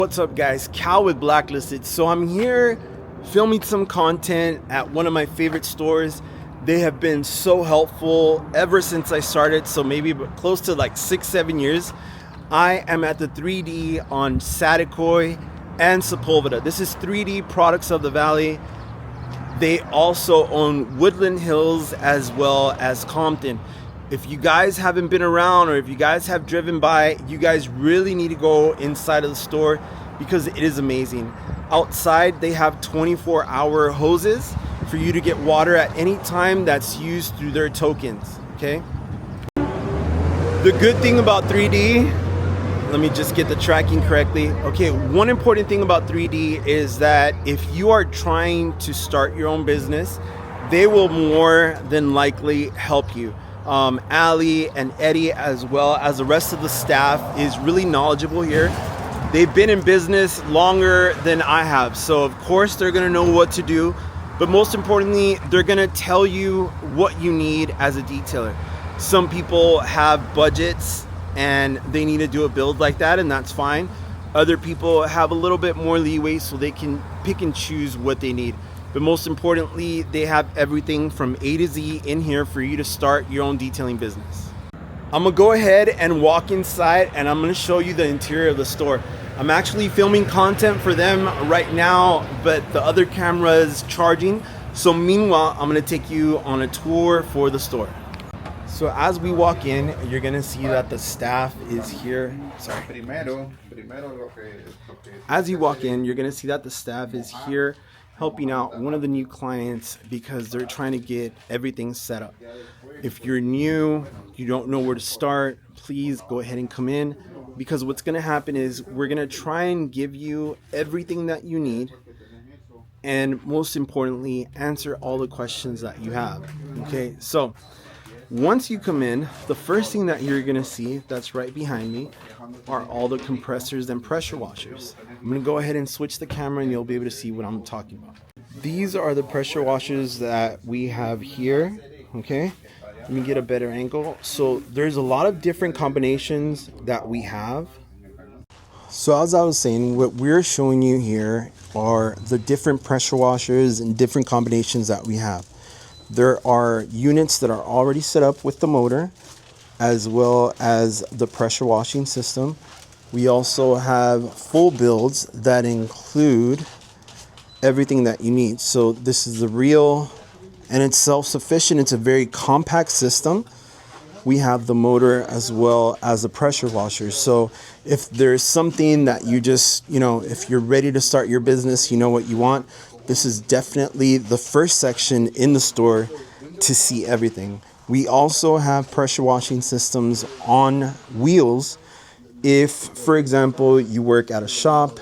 What's up guys, Cal with Blacklisted. So I'm here filming some content at one of my favorite stores. They have been so helpful ever since I started, so maybe close to like 6-7 years. I am at the 3D on Saticoy and Sepulveda. This is 3D Products of the Valley. They also own Woodland Hills as well as Compton. If you guys haven't been around, or if you guys have driven by, you guys really need to go inside of the store because it is amazing. Outside, they have 24-hour hoses for you to get water at any time that's used through their tokens, okay? The good thing about 3D, let me just get the tracking correctly. Okay, one important thing about 3D is that if you are trying to start your own business, they will more than likely help you. Ali and Eddie, as well as the rest of the staff, is really knowledgeable here. They've been in business longer than I have, so of course they're gonna know what to do, but most importantly, they're gonna tell you what you need as a detailer. Some people have budgets and they need to do a build like that, and that's fine. Other people have a little bit more leeway, so they can pick and choose what they need. But most importantly, they have everything from A to Z in here for you to start your own detailing business. I'm gonna go ahead and walk inside and I'm gonna show you the interior of the store. I'm actually filming content for them right now, but the other camera is charging. So meanwhile, I'm gonna take you on a tour for the store. So as we walk in, you're gonna see that the staff is here. Sorry. As you walk in, you're gonna see that the staff is here helping out one of the new clients because they're trying to get everything set up. If you're new, you don't know where to start, please go ahead and come in, because what's gonna happen is we're gonna try and give you everything that you need, and most importantly, answer all the questions that you have. Okay, so once you come in, the first thing that you're gonna see that's right behind me are all the compressors and pressure washers. I'm gonna go ahead and switch the camera and you'll be able to see what I'm talking about. These are the pressure washers that we have here, okay? Let me get a better angle. So there's a lot of different combinations that we have. So as I was saying, what we're showing you here are the different pressure washers and different combinations that we have. There are units that are already set up with the motor, as well as the pressure washing system. We also have full builds that include everything that you need. So this is the reel, and it's self-sufficient. It's a very compact system. We have the motor as well as the pressure washers. So if there's something that you just, if you're ready to start your business, you know what you want, this is definitely the first section in the store to see everything. We also have pressure washing systems on wheels. If, for example, you work at a shop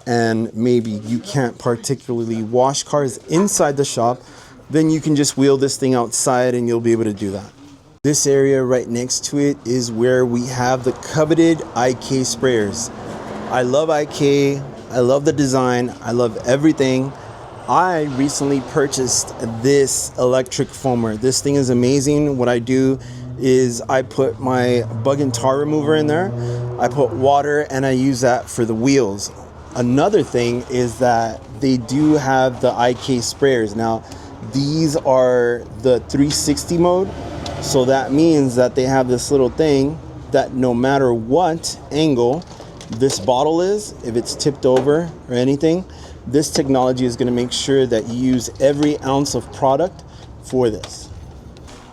and maybe you can't particularly wash cars inside the shop, then you can just wheel this thing outside and you'll be able to do that. This area right next to it is where we have the coveted IK sprayers. I love IK, I love the design, I love everything. I recently purchased this electric foamer. This thing is amazing. What I do is I put my bug and tar remover in there, I put water, and I use that for the wheels. Another thing is that they do have the IK sprayers. Now, these are the 360 mode, so that means that they have this little thing that no matter what angle this bottle is, if it's tipped over or anything, this technology is going to make sure that you use every ounce of product for this.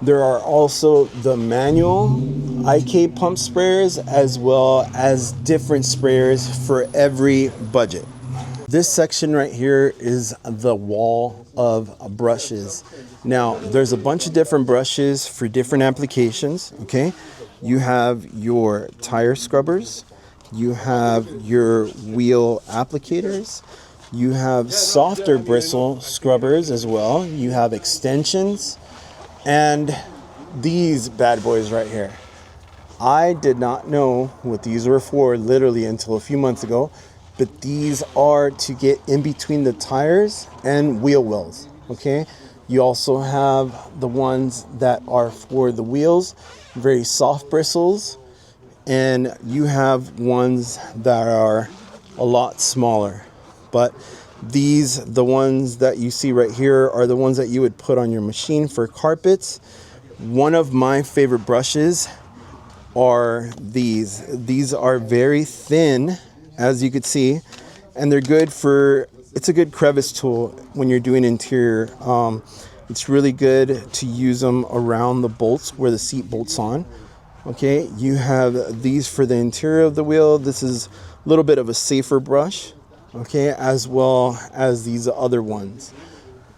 There are also the manual IK pump sprayers, as well as different sprayers for every budget. This section right here is the wall of brushes. Now, there's a bunch of different brushes for different applications, okay? You have your tire scrubbers, you have your wheel applicators, you have softer bristle scrubbers as well, you have extensions, and these bad boys right here. I did not know what these were for literally until a few months ago, but these are to get in between the tires and wheel wells, okay? You also have the ones that are for the wheels, very soft bristles, and you have ones that are a lot smaller. But these, the ones that you see right here, are the ones that you would put on your machine for carpets. One of my favorite brushes are these. These are very thin, as you could see, and they're good for, it's a good crevice tool when you're doing interior. It's really good to use them around the bolts where the seat bolts on. Okay, you have these for the interior of the wheel. This is a little bit of a safer brush, okay, as well as these other ones.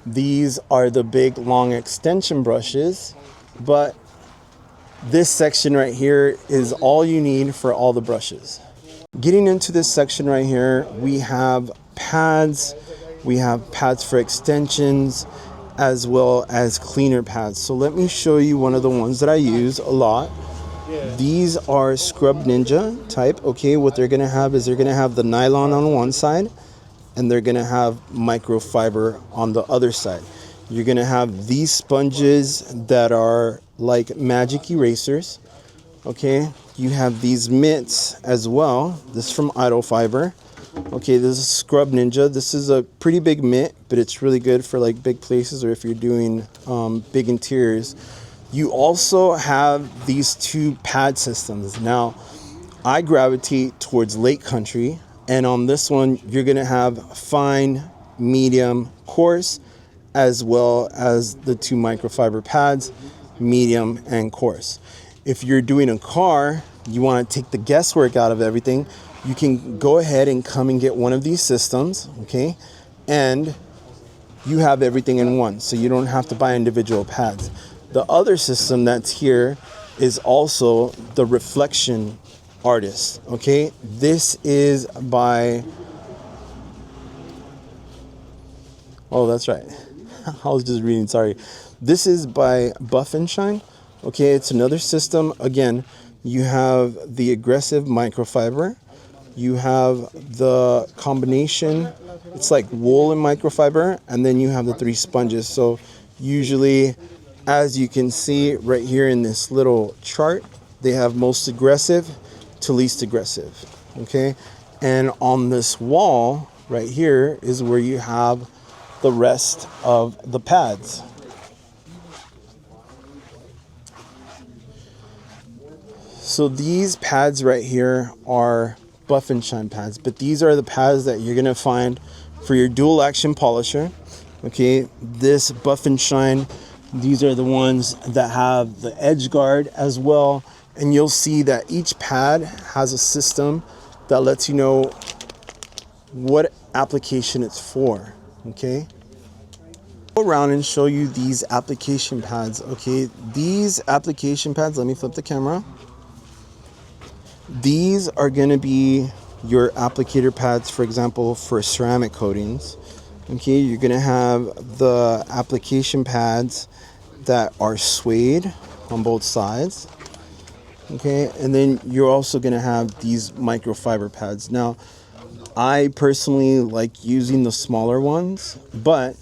These are the big long extension brushes, but this section right here is all you need for all the brushes. Getting into this section right here, we have pads for extensions, as well as cleaner pads. So let me show you one of the ones that I use a lot. These are Scrub Ninja type. Okay, what they're gonna have is they're gonna have the nylon on one side, and they're gonna have microfiber on the other side. You're gonna have these sponges that are like magic erasers. Okay, you have these mitts as well. This is from Idle Fiber. Okay, this is Scrub Ninja. This is a pretty big mitt, but it's really good for like big places or if you're doing big interiors. You also have these two pad systems. Now, I gravitate towards Lake Country, and on this one, you're gonna have fine, medium, coarse, as well as the two microfiber pads, medium and coarse. If you're doing a car, you want to take the guesswork out of everything, you can go ahead and come and get one of these systems, okay? And you have everything in one, so you don't have to buy individual pads. The other system that's here is also the Reflection Artist, okay? This is by, oh, that's right. I was just reading, sorry. This is by Buff and Shine. Okay, it's another system. Again, you have the aggressive microfiber. You have the combination, it's like wool and microfiber, and then you have the three sponges. So usually, as you can see right here in this little chart, they have most aggressive to least aggressive. Okay, and on this wall right here is where you have the rest of the pads. So these pads right here are Buff and Shine pads, but these are the pads that you're gonna find for your dual action polisher. Okay, this Buff and Shine, these are the ones that have the edge guard as well, and you'll see that each pad has a system that lets you know what application it's for. Okay, go around and show you these application pads. Okay, these application pads, let me flip the camera. These are going to be your applicator pads, for example, for ceramic coatings. Okay, you're going to have the application pads that are suede on both sides. Okay, and then you're also going to have these microfiber pads. Now, I personally like using the smaller ones, but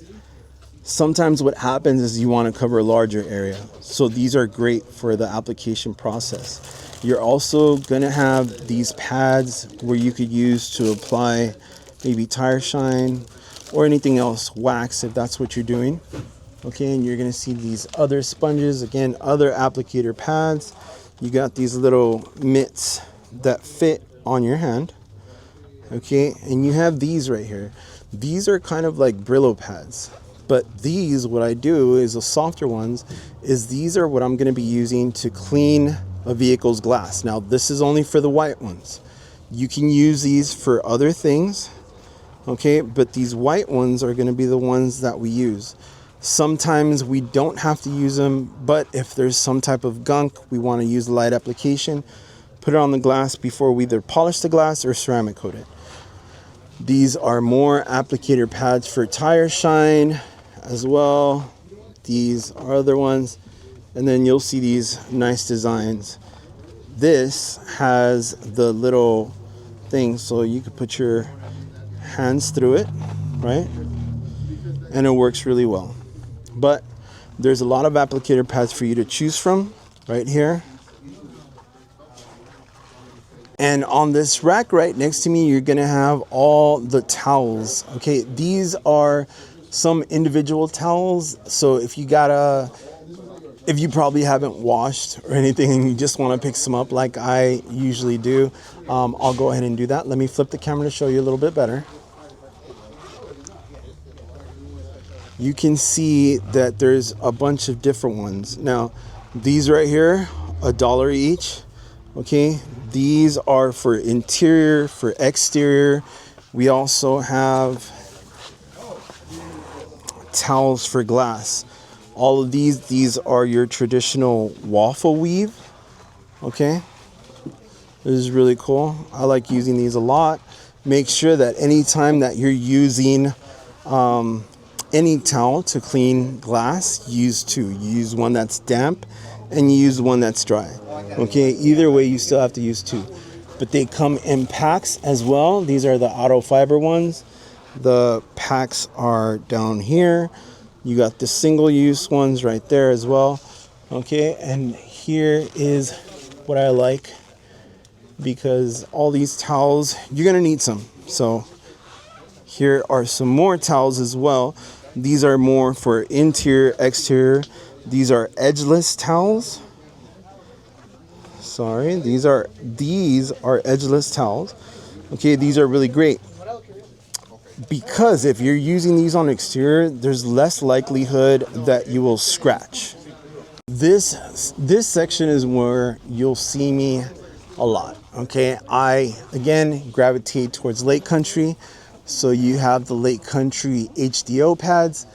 sometimes what happens is you want to cover a larger area. So these are great for the application process. You're also going to have these pads where you could use to apply maybe tire shine or anything else, wax if that's what you're doing. Okay, and you're going to see these other sponges, again, other applicator pads. You got these little mitts that fit on your hand. Okay, and you have these right here. These are kind of like Brillo pads. But these, what I do is the softer ones, is these are what I'm going to be using to clean a vehicle's glass. Now, this is only for the white ones. You can use these for other things, okay? But these white ones are going to be the ones that we use. Sometimes we don't have to use them, but if there's some type of gunk, we want to use light application, put it on the glass before we either polish the glass or ceramic coat it. These are more applicator pads for tire shine as well. These are other ones. And then you'll see these nice designs. This has the little thing so you can put your hands through it, right? And it works really well. But there's a lot of applicator pads for you to choose from right here. And on this rack right next to me, you're gonna have all the towels. Okay, these are some individual towels. So if you probably haven't washed or anything and you just want to pick some up like I usually do, I'll go ahead and do that. Let me flip the camera to show you a little bit better. You can see that there's a bunch of different ones. Now, these right here, $1 each. Okay, these are for interior, for exterior. We also have towels for glass. All of these are your traditional waffle weave. Okay, this is really cool. I like using these a lot. Make sure that anytime that you're using any towel to clean glass, use two. You use one that's damp and you use one that's dry. Okay, either way you still have to use two. But they come in packs as well. These are the auto fiber ones. The packs are down here. You got the single use ones right there as well. Okay, and here is what I like, because all these towels, you're gonna need some. So here are some more towels as well. These are more for interior, exterior. These are edgeless towels. Sorry, these are edgeless towels. Okay, these are really great because if you're using these on exterior, there's less likelihood that you will scratch. This section is where you'll see me a lot. Okay, I again gravitate towards Lake Country. So you have the Lake Country HDO pads,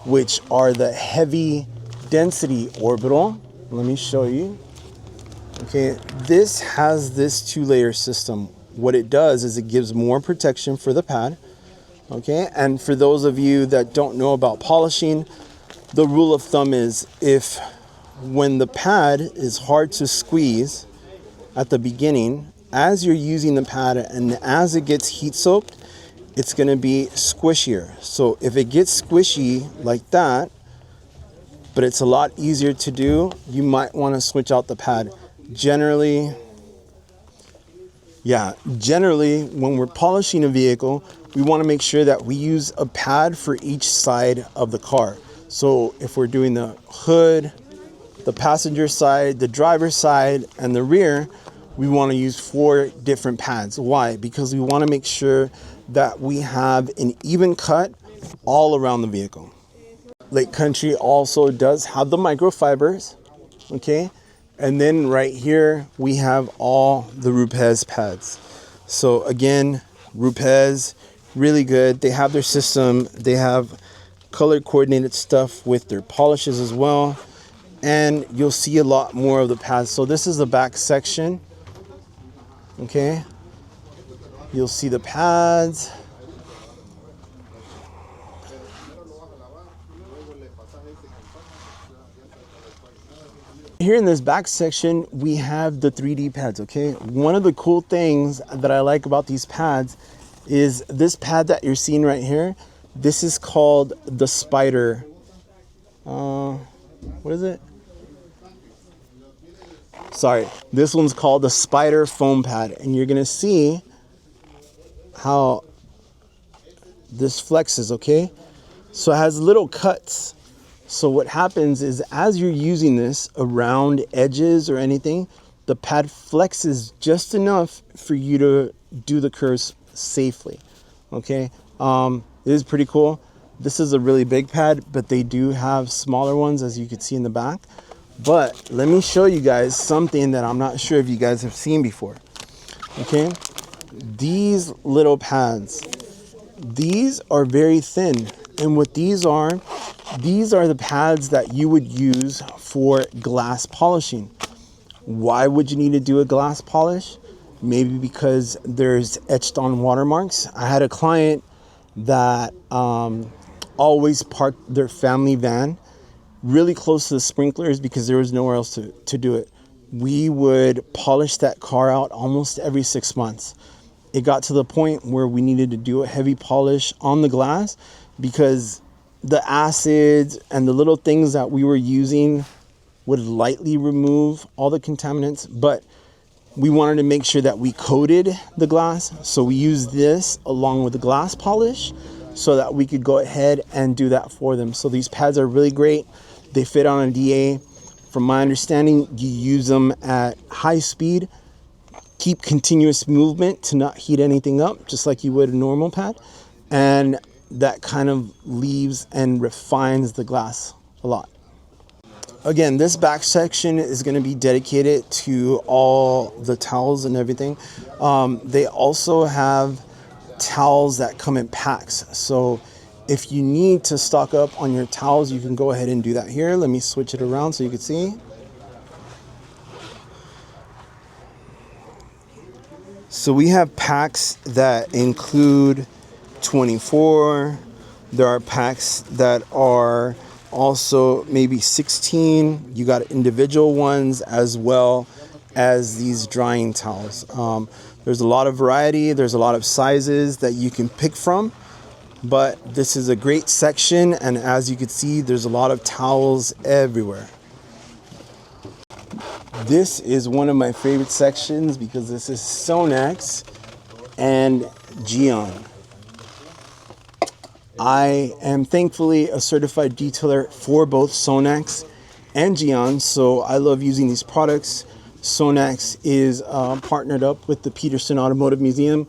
which are the heavy density orbital. Let me show you. Okay, this has this 2-layer system. What it does is it gives more protection for the pad. Okay, and for those of you that don't know about polishing, the rule of thumb is when the pad is hard to squeeze at the beginning, as you're using the pad and as it gets heat soaked, it's going to be squishier. So if it gets squishy like that, but it's a lot easier to do, you might want to switch out the pad. Generally, when we're polishing a vehicle, we want to make sure that we use a pad for each side of the car. So if we're doing the hood, the passenger side, the driver's side, and the rear, we want to use 4 different pads. Why? Because we want to make sure that we have an even cut all around the vehicle. Lake Country also does have the microfibers, okay? And then right here, we have all the Rupes pads. So again, Rupes, really good. They have their system. They have color coordinated stuff with their polishes as well. And you'll see a lot more of the pads. So this is the back section, okay? You'll see the pads. Here in this back section, we have the 3D pads, okay? One of the cool things that I like about these pads is this pad that you're seeing right here. This is called the Spider. What is it? Sorry, this one's called the Spider foam pad. And you're gonna see how this flexes, okay? So it has little cuts. So what happens is as you're using this around edges or anything, the pad flexes just enough for you to do the curves safely, okay? It is pretty cool. This is a really big pad, but they do have smaller ones, as you can see in the back. But let me show you guys something that I'm not sure if you guys have seen before, okay? These little pads, these are very thin. And what these are the pads that you would use for glass polishing. Why would you need to do a glass polish? Maybe because there's etched on watermarks. I had a client that always parked their family van really close to the sprinklers because there was nowhere else to do it. We would polish that car out almost every 6 months. It got to the point where we needed to do a heavy polish on the glass because the acids and the little things that we were using would lightly remove all the contaminants, but we wanted to make sure that we coated the glass. So we used this along with the glass polish so that we could go ahead and do that for them. So these pads are really great. They fit on a DA. From my understanding, you use them at high speed. Keep continuous movement to not heat anything up, just like you would a normal pad. And that kind of leaves and refines the glass a lot. Again, this back section is going to be dedicated to all the towels and everything. They also have towels that come in packs. So if you need to stock up on your towels, you can go ahead and do that here. Let me switch it around so you can see. So we have packs that include 24. There are packs that are also maybe 16. You got individual ones as well as these drying towels. There's a lot of variety. There's a lot of sizes that you can pick from, but this is a great section. And as you can see, there's a lot of towels everywhere. This is one of my favorite sections because this is Sonax and Geon. I am thankfully a certified detailer for both Sonax and Geon, so I love using these products. Sonax is partnered up with the Peterson Automotive Museum,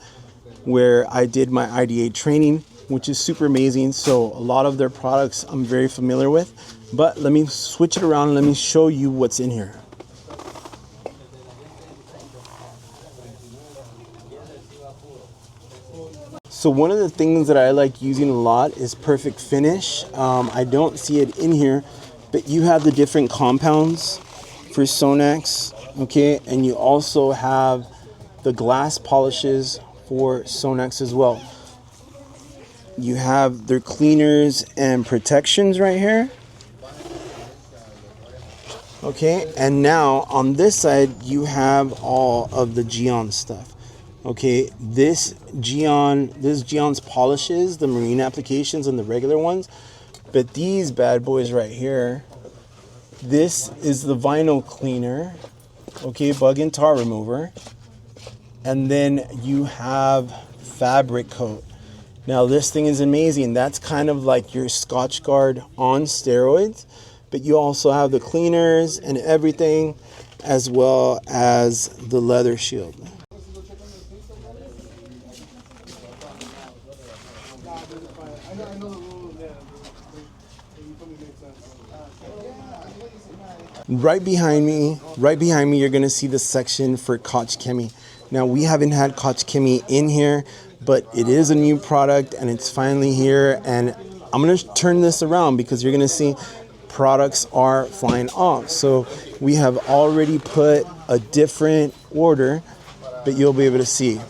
where I did my IDA training, which is super amazing. So a lot of their products I'm very familiar with, but let me switch it around and let me show you what's in here. So one of the things that I like using a lot is Perfect Finish. I don't see it in here, but you have the different compounds for Sonax, okay? And you also have the glass polishes for Sonax as well. You have their cleaners and protections right here. Okay, and now on this side, you have all of the Geon stuff. Okay, this Geon's polishes, the marine applications and the regular ones, but these bad boys right here, this is the vinyl cleaner, okay, bug and tar remover, and then you have fabric coat. Now this thing is amazing. That's kind of like your Scotch Guard on steroids, but you also have the cleaners and everything, as well as the leather shield. Right behind me, you're going to see the section for Koch Chemie. Now, we haven't had Koch Chemie in here, but it is a new product and it's finally here. And I'm going to turn this around because you're going to see products are flying off. So we have already put a different order, but you'll be able to see.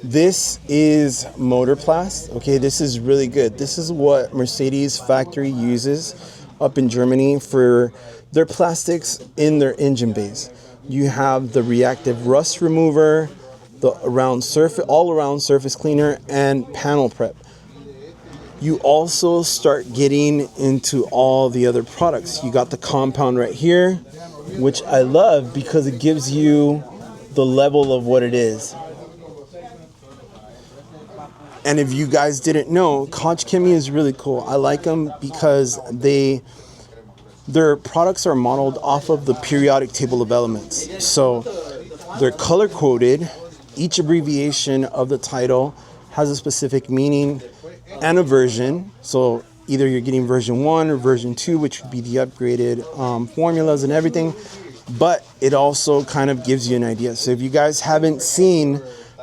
This is Motorplast. Okay, this is really good. This is what Mercedes factory uses up in Germany for their plastics in their engine bays. You have the reactive rust remover, the all-around surface cleaner, and panel prep. You also start getting into all the other products. You got the compound right here, which I love because it gives you the level of what it is. And if you guys didn't know, Koch Chemie is really cool. I like them because their products are modeled off of the periodic table of elements. So they're color coded. Each abbreviation of the title has a specific meaning and a version. So either you're getting version 1 or version 2, which would be the upgraded formulas and everything. But it also kind of gives you an idea. So if you guys haven't seen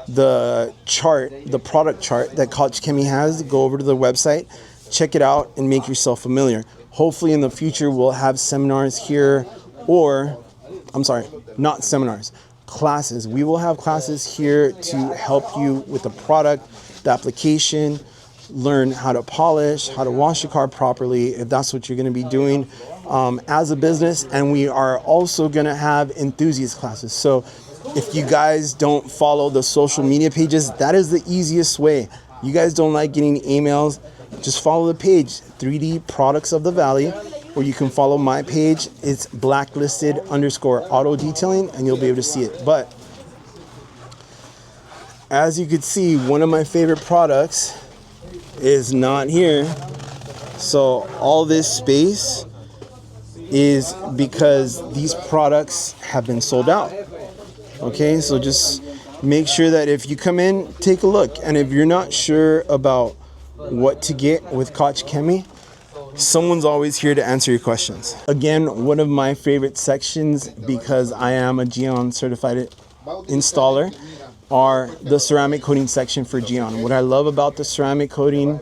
the chart, the product chart that Koch Chemie has, go over to the website, check it out, and make yourself familiar. Hopefully in the future we'll have seminars here, or I'm sorry, not seminars, classes. We will have classes here to help you with the product, the application, learn how to polish, how to wash your car properly, if that's what you're going to be doing as a business. And we are also going to have enthusiast classes. So if you guys don't follow the social media pages, that is the easiest way. You guys don't like getting emails, just follow the page, 3D Products of the Valley, or you can follow my page. It's blacklisted _ auto detailing, and you'll be able to see it. But as you can see, one of my favorite products is not here. So all this space is because these products have been sold out. Okay, so just make sure that if you come in, take a look. And if you're not sure about what to get with Koch Chemie, someone's always here to answer your questions. Again, one of my favorite sections, because I am a Geon certified installer, are the ceramic coating section for Geon. What I love about the ceramic coating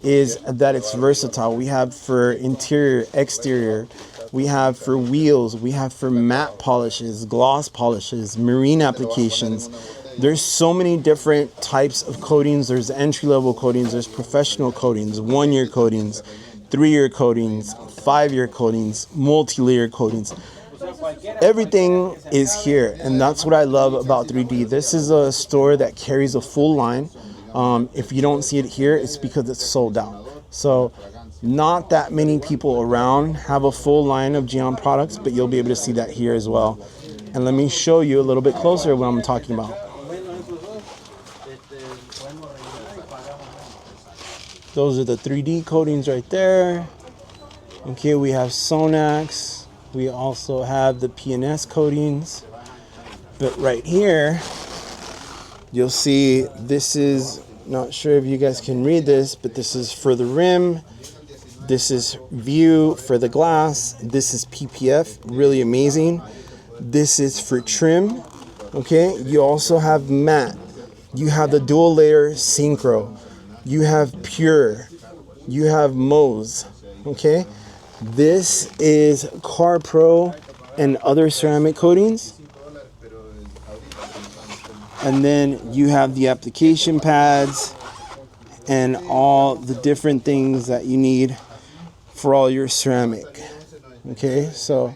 is that it's versatile. We have for interior, exterior, we have for wheels, we have for matte polishes, gloss polishes, marine applications. There's so many different types of coatings. There's entry-level coatings, there's professional coatings, 1-year coatings, 3-year coatings, 5-year coatings, multi-layer coatings. Everything is here, and that's what I love about 3D. This is a store that carries a full line. If you don't see it here, it's because it's sold out. So not that many people around have a full line of Geon products, but you'll be able to see that here as well. And let me show you a little bit closer what I'm talking about. Those are the 3D coatings right there. Okay, we have Sonax. We also have the PNS coatings. But right here, you'll see this is, not sure if you guys can read this, but this is for the rim. This is view for the glass. This is PPF, really amazing. This is for trim. Okay, you also have matte. You have the dual layer synchro. You have pure. You have Moz. Okay. This is Car Pro and other ceramic coatings. And then you have the application pads and all the different things that you need for all your ceramic. Okay, so.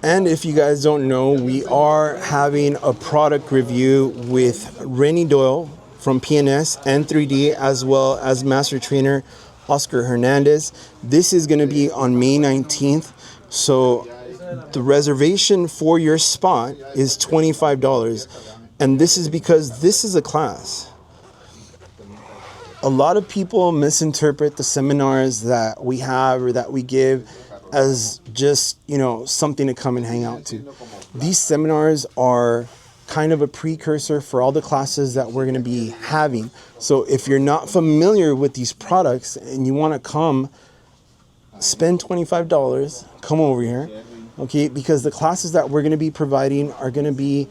And if you guys don't know, we are having a product review with Rennie Doyle from PNS and 3D, as well as Master Trainer Oscar Hernandez. This is going to be on May 19th. So the reservation for your spot is $25. And this is because this is a class. A lot of people misinterpret the seminars that we have or that we give as just, you know, something to come and hang out to. These seminars are kind of a precursor for all the classes that we're going to be having. So if you're not familiar with these products and you want to come, spend $25, come over here, okay? Because the classes that we're going to be providing are going to be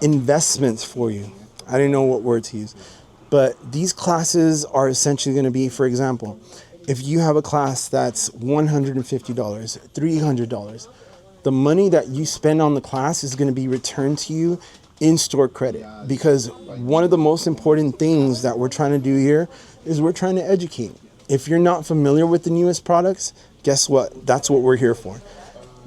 investments for you. I don't know what word to use, but these classes are essentially going to be, for example, if you have a class that's $150, $300, the money that you spend on the class is going to be returned to you in store credit. Because one of the most important things that we're trying to do here is we're trying to educate. If you're not familiar with the newest products, guess what? That's what we're here for.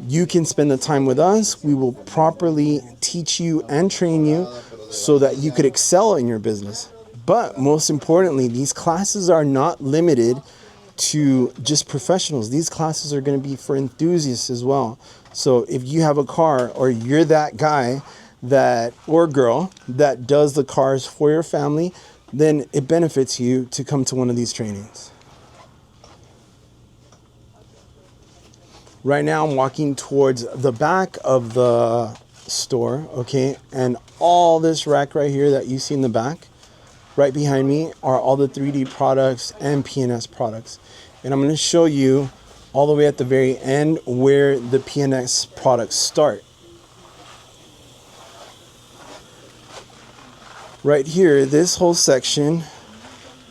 You can spend the time with us. We will properly teach you and train you so that you could excel in your business. But most importantly, these classes are not limited to just professionals. These classes are going to be for enthusiasts as well. So if you have a car, or you're that guy that or girl that does the cars for your family, then it benefits you to come to one of these trainings. Right now I'm walking towards the back of the store, okay? And all this rack right here that you see in the back, right behind me, are all the 3D products and PNS products. And I'm going to show you all the way at the very end where the PNS products start. Right here, this whole section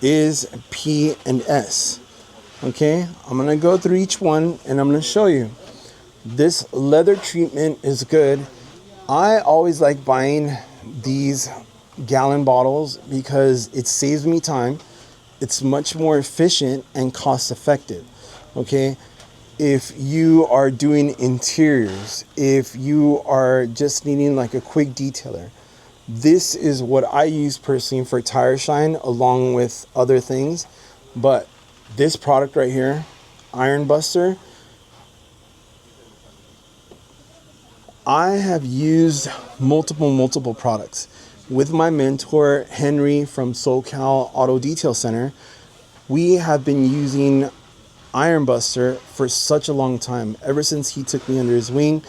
is P and S. Okay, I'm going to go through each one and I'm going to show you. This leather treatment is good. I always like buying these gallon bottles because it saves me time. It's much more efficient and cost effective. Okay, if you are doing interiors, if you are just needing like a quick detailer, This is what I use personally for tire shine along with other things. But this product right here, Iron Buster, I have used multiple products. With my mentor, Henry from SoCal Auto Detail Center, we have been using Iron Buster for such a long time, ever since he took me under his wing.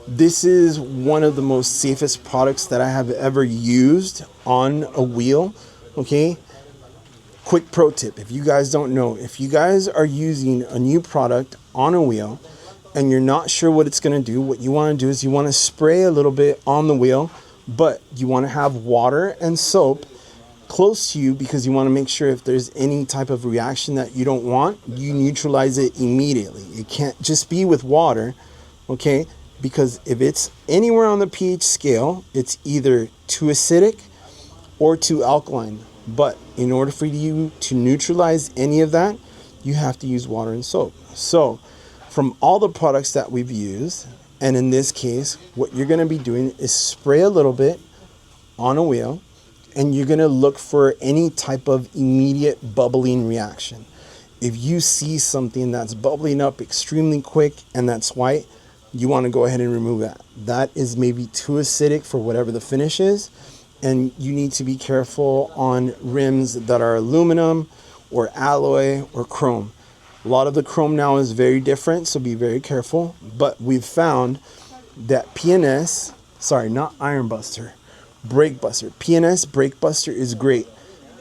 This is one of the most safest products that I have ever used on a wheel, okay? Quick pro tip, if you guys don't know, if you guys are using a new product on a wheel and you're not sure what it's going to do, what you want to do is you want to spray a little bit on the wheel, but you want to have water and soap close to you because you want to make sure if there's any type of reaction that you don't want, you neutralize it immediately. It can't just be with water, okay? Because if it's anywhere on the pH scale, it's either too acidic or too alkaline. But in order for you to neutralize any of that, you have to use water and soap. So from all the products that we've used, and in this case, what you're going to be doing is spray a little bit on a wheel, and you're going to look for any type of immediate bubbling reaction. If you see something that's bubbling up extremely quick and that's white, you want to go ahead and remove that. That is maybe too acidic for whatever the finish is, and you need to be careful on rims that are aluminum or alloy or chrome. A lot of the chrome now is very different, so be very careful. But we've found that PNS, sorry, not Iron Buster, Brake Buster. PNS Brake Buster is great.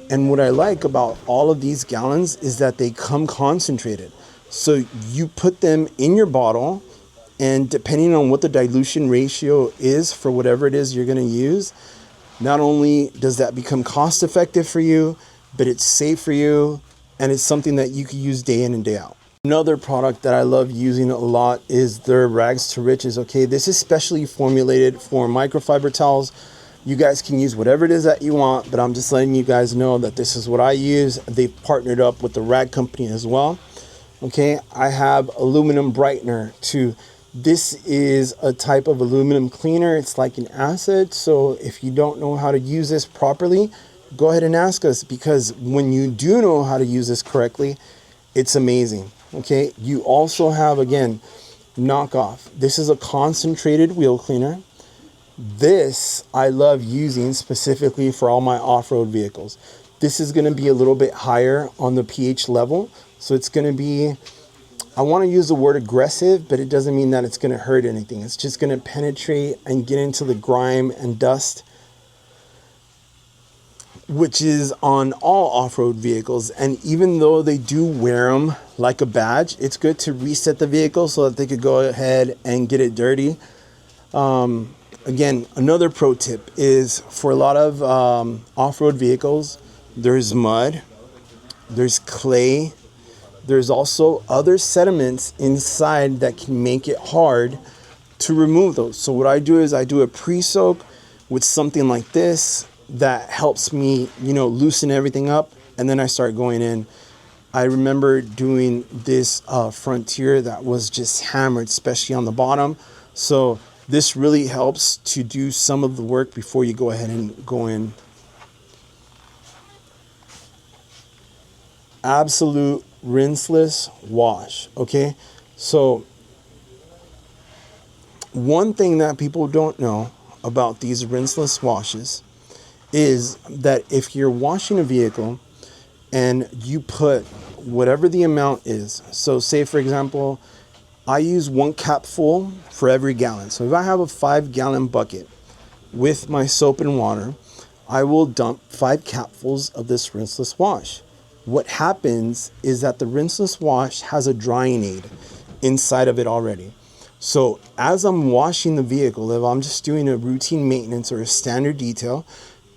And what I like about all of these gallons is that they come concentrated. So you put them in your bottle, and depending on what the dilution ratio is for whatever it is you're going to use, not only does that become cost effective for you, but it's safe for you, and it's something that you can use day in and day out. Another product that I love using a lot is their Rags to Riches. Okay, this is specially formulated for microfiber towels. You guys can use whatever it is that you want, but I'm just letting you guys know that this is what I use. They've partnered up with the rag company as well. Okay, I have aluminum brightener too. This is a type of aluminum cleaner. It's like an acid. So if you don't know how to use this properly, go ahead and ask us, because when you do know how to use this correctly, it's amazing. Okay, you also have, again, knockoff. This is a concentrated wheel cleaner. This I love using specifically for all my off-road vehicles. This is going to be a little bit higher on the pH level. So it's going to be, I want to use the word aggressive, but it doesn't mean that it's going to hurt anything. It's just going to penetrate and get into the grime and dust, which is on all off-road vehicles. And even though they do wear them like a badge, it's good to reset the vehicle so that they could go ahead and get it dirty. Again, another pro tip is for a lot of off-road vehicles, there's mud, there's clay, there's also other sediments inside that can make it hard to remove those. So what I do is I do a pre-soak with something like this that helps me, loosen everything up, and then I start going in. I remember doing this Frontier that was just hammered, especially on the bottom. So this really helps to do some of the work before you go ahead and go in. Absolute rinseless wash. Okay, so one thing that people don't know about these rinseless washes is that if you're washing a vehicle and you put whatever the amount is, so say for example, I use 1 capful for every gallon. So if I have a 5-gallon bucket with my soap and water, I will dump 5 capfuls of this rinseless wash. What happens is that the rinseless wash has a drying aid inside of it already. So as I'm washing the vehicle, if I'm just doing a routine maintenance or a standard detail,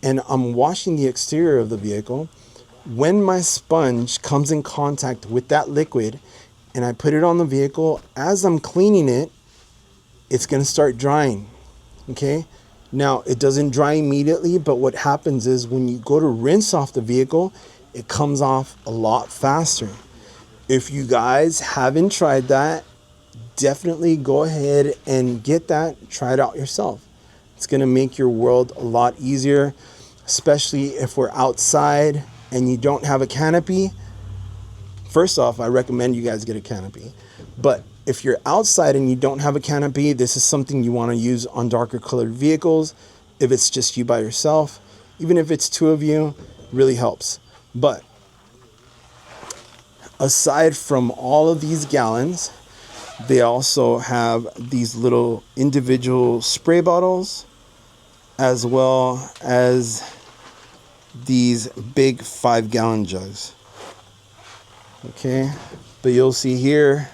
and I'm washing the exterior of the vehicle, when my sponge comes in contact with that liquid and I put it on the vehicle, as I'm cleaning it, it's going to start drying. Okay, now it doesn't dry immediately, but what happens is when you go to rinse off the vehicle, it comes off a lot faster. If you guys haven't tried that, definitely go ahead and get that, try it out yourself. It's going to make your world a lot easier, especially if we're outside and you don't have a canopy. First off, I recommend you guys get a canopy. But if you're outside and you don't have a canopy, this is something you want to use on darker colored vehicles. If it's just you by yourself, even if it's two of you, really helps. But aside from all of these gallons, they also have these little individual spray bottles, as well as these big 5-gallon jugs. Okay, but you'll see here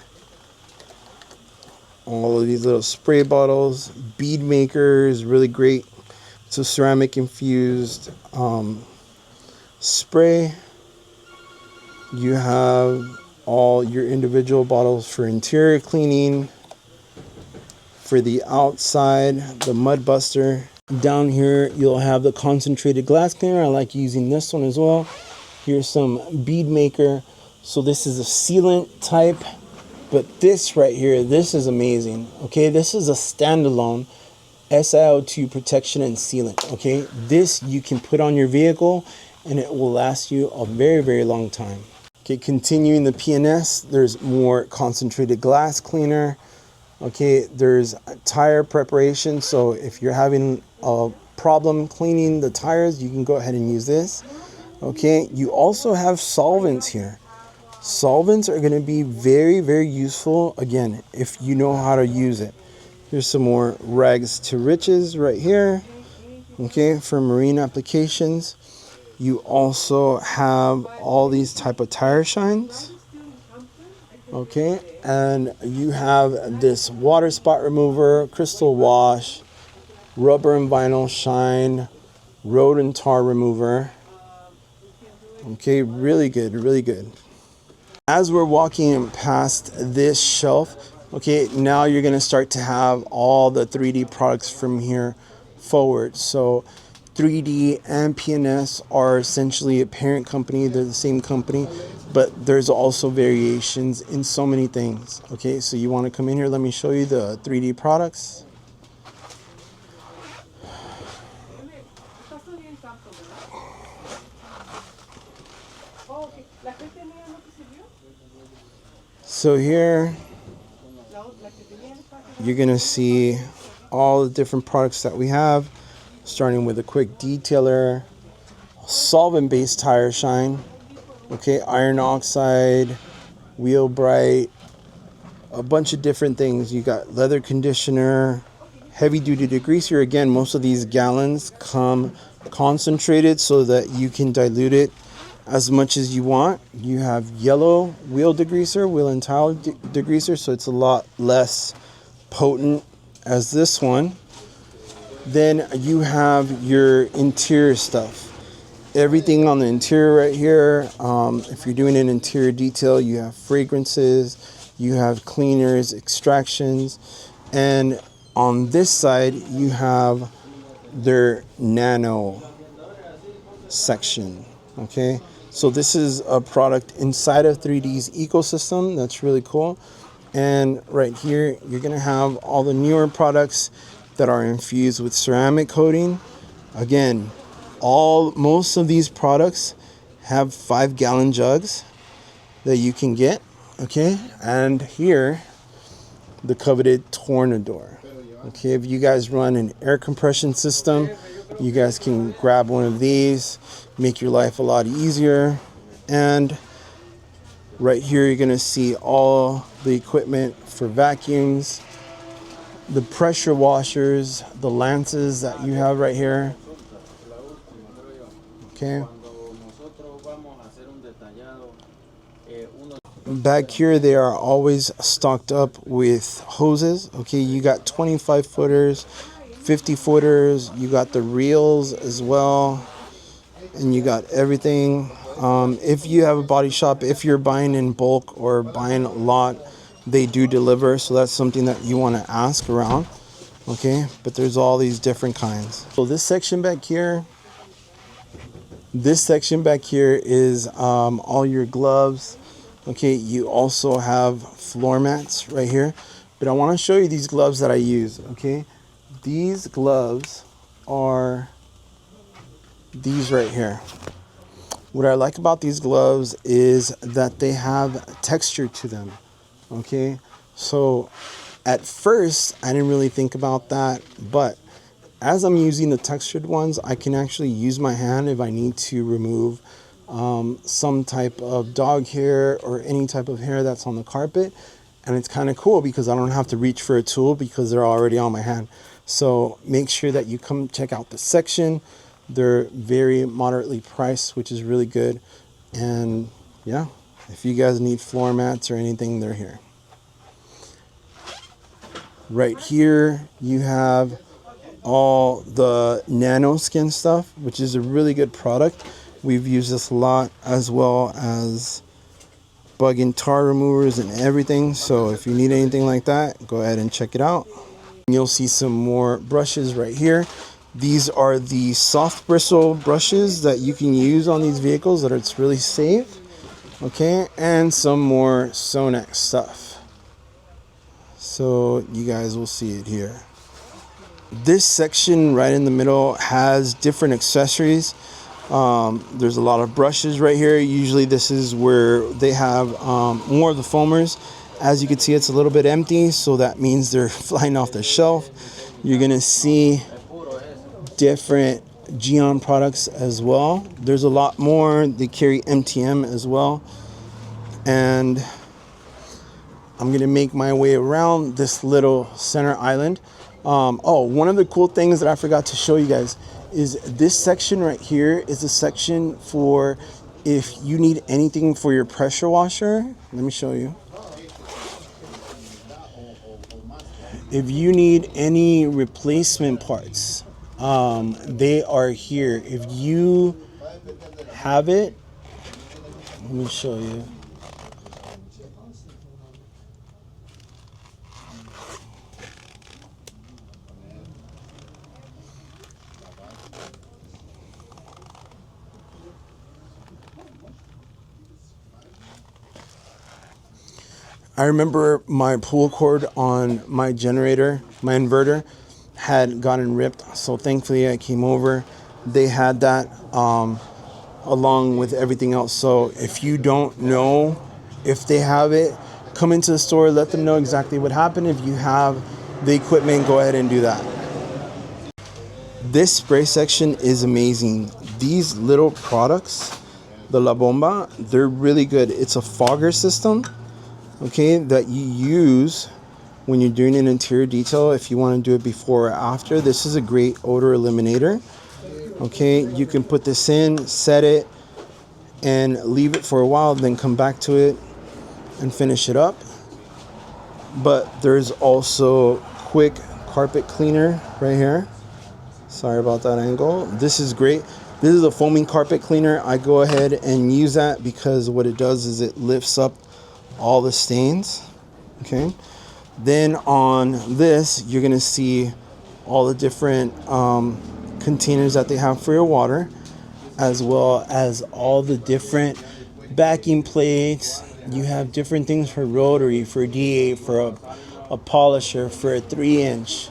all of these little spray bottles. Bead maker is really great. It's a ceramic infused spray. You have all your individual bottles for interior cleaning. For the outside, the mud buster. Down here, you'll have the concentrated glass cleaner. I like using this one as well. Here's some bead maker. So this is a sealant type, but this right here, this is amazing. Okay, this is a standalone SiO2 protection and sealant. Okay, this you can put on your vehicle and it will last you a very, very long time. Okay, continuing the PNS, there's more concentrated glass cleaner. Okay, there's tire preparation. So if you're having a problem cleaning the tires, you can go ahead and use this. Okay, you also have solvents here. Solvents are going to be very, very useful, again, if you know how to use it. Here's some more rags to riches right here, okay, for marine applications. You also have all these type of tire shines, okay, and you have this water spot remover, crystal wash, rubber and vinyl shine, road and tar remover. Okay, really good, really good. As we're walking past this shelf, okay, now you're going to start to have all the 3D products from here forward. So 3D and PNS are essentially a parent company. They're the same company, but there's also variations in so many things. Okay, so you want to come in here. Let me show you the 3D products. So here you're going to see all the different products that we have, starting with a quick detailer, solvent-based tire shine, okay, iron oxide, wheel bright, a bunch of different things. You got leather conditioner, heavy-duty degreaser. Again, most of these gallons come concentrated so that you can dilute it as much as you want. You have yellow wheel degreaser, wheel and tile degreaser, so it's a lot less potent as this one. Then you have your interior stuff. Everything on the interior right here. If you're doing an interior detail, you have fragrances, you have cleaners, extractions, and on this side you have their nano section. Okay, so this is a product inside of 3D's ecosystem. That's really cool. And right here, you're going to have all the newer products that are infused with ceramic coating. Again, most of these products have 5-gallon jugs that you can get. Okay, and here, the coveted Tornador. Okay, if you guys run an air compression system, you guys can grab one of these, make your life a lot easier. And right here, you're going to see all the equipment for vacuums, the pressure washers, the lances that you have right here. Okay. Back here, they are always stocked up with hoses. Okay, you got 25 footers, 50 footers, you got the reels as well, and you got everything. If you have a body shop, if you're buying in bulk or buying a lot, they do deliver, so that's something that you want to ask around. Okay, but there's all these different kinds. So this section back here is all your gloves. Okay, you also have floor mats right here, but I want to show you these gloves that I use. Okay, these gloves are these right here. What I like about these gloves is that they have texture to them. Okay, so at first I didn't really think about that, but as I'm using the textured ones, I can actually use my hand if I need to remove some type of dog hair or any type of hair that's on the carpet. And it's kind of cool because I don't have to reach for a tool because they're already on my hand. So make sure that you come check out the section. They're very moderately priced, which is really good. And yeah, if you guys need floor mats or anything, they're here. Right here, you have all the Nano Skin stuff, which is a really good product. We've used this a lot, as well as bug and tar removers and everything. So if you need anything like that, go ahead and check it out. You'll see some more brushes right here. These are the soft bristle brushes that you can use on these vehicles that it's really safe. Okay, and some more Sonax stuff. So you guys will see it here. This section right in the middle has different accessories. There's a lot of brushes right here. Usually this is where they have more of the foamers. As you can see, it's a little bit empty, so that means they're flying off the shelf. You're gonna see different Geon products as well. There's a lot more. They carry MTM as well. And I'm gonna make my way around this little center island. Oh, one of the cool things that I forgot to show you guys is this section right here is a section for if you need anything for your pressure washer. Let me show you. If you need any replacement parts, they are here. If you have it, let me show you. I remember my pull cord on my generator, my inverter, had gotten ripped. So thankfully I came over. They had that along with everything else. So if you don't know if they have it, come into the store, let them know exactly what happened. If you have the equipment, go ahead and do that. This spray section is amazing. These little products, the La Bomba, they're really good. It's a fogger system. Okay, that you use when you're doing an interior detail. If you want to do it before or after, this is a great odor eliminator. Okay, you can put this in, set it, and leave it for a while, then come back to it and finish it up. But there's also quick carpet cleaner right here. Sorry about that angle. This is great. This is a foaming carpet cleaner. I go ahead and use that because what it does is it lifts up all the stains. Okay, then on this you're gonna see all the different containers that they have for your water, as well as all the different backing plates. You have different things for rotary, for D8, for a polisher, for a 3-inch.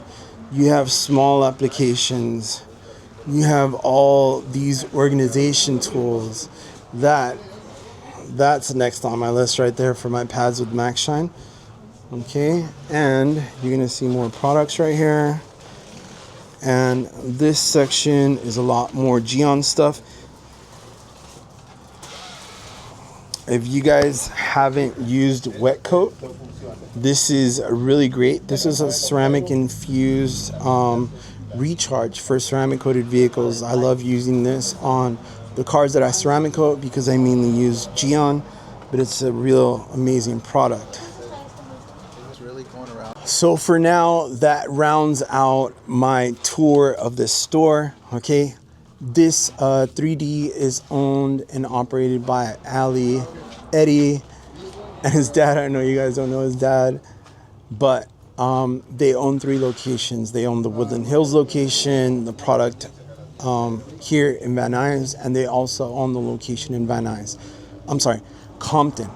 You have small applications. You have all these organization tools. That's next on my list right there for my pads with Max Shine. Okay, and you're gonna see more products right here. And this section is a lot more Geon stuff. If you guys haven't used Wet Coat, this is really great. This is a ceramic infused recharge for ceramic coated vehicles. I love using this on the cars that I ceramic coat because I mainly use Geon, but it's a real amazing product. So for now, that rounds out my tour of this store. Okay, this 3D is owned and operated by Eddie, and his dad. I know you guys don't know his dad, but they own 3 locations. They own the Woodland Hills location, the product here in Van Nuys, and they also own the location in Compton.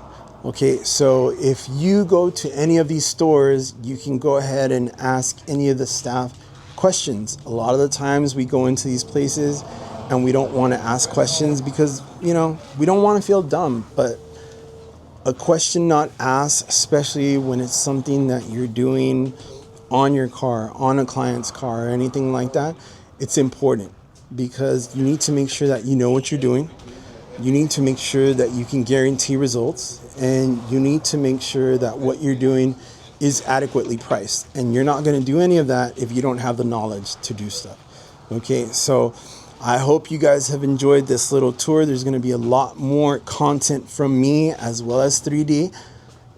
Okay, so if you go to any of these stores, you can go ahead and ask any of the staff questions. A lot of the times we go into these places and we don't want to ask questions because, you know, we don't want to feel dumb. But a question not asked, especially when it's something that you're doing on your car, on a client's car, or anything like that, it's important because you need to make sure that you know what you're doing. You need to make sure that you can guarantee results, and you need to make sure that what you're doing is adequately priced. And you're not going to do any of that if you don't have the knowledge to do stuff. Okay, so I hope you guys have enjoyed this little tour. There's going to be a lot more content from me as well as 3D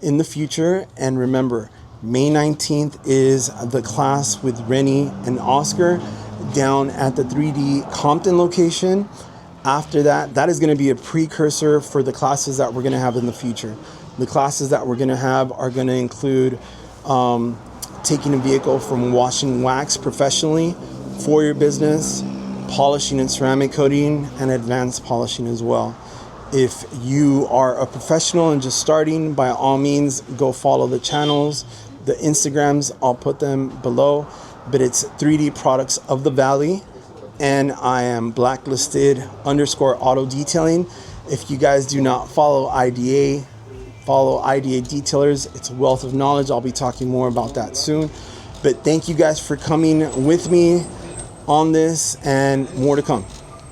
in the future. And remember, May 19th is the class with Rennie and Oscar down at the 3D Compton location. After that, that is going to be a precursor for the classes that we're going to have in the future. The classes that we're going to have are going to include taking a vehicle from wash and wax professionally for your business, polishing and ceramic coating, and advanced polishing as well. If you are a professional and just starting, by all means, go follow the channels. The Instagrams, I'll put them below. But it's 3D Products of the Valley. And I am blacklisted _ auto detailing. If you guys do not follow IDA Detailers. It's a wealth of knowledge. I'll be talking more about that soon. But thank you guys for coming with me on this, and more to come.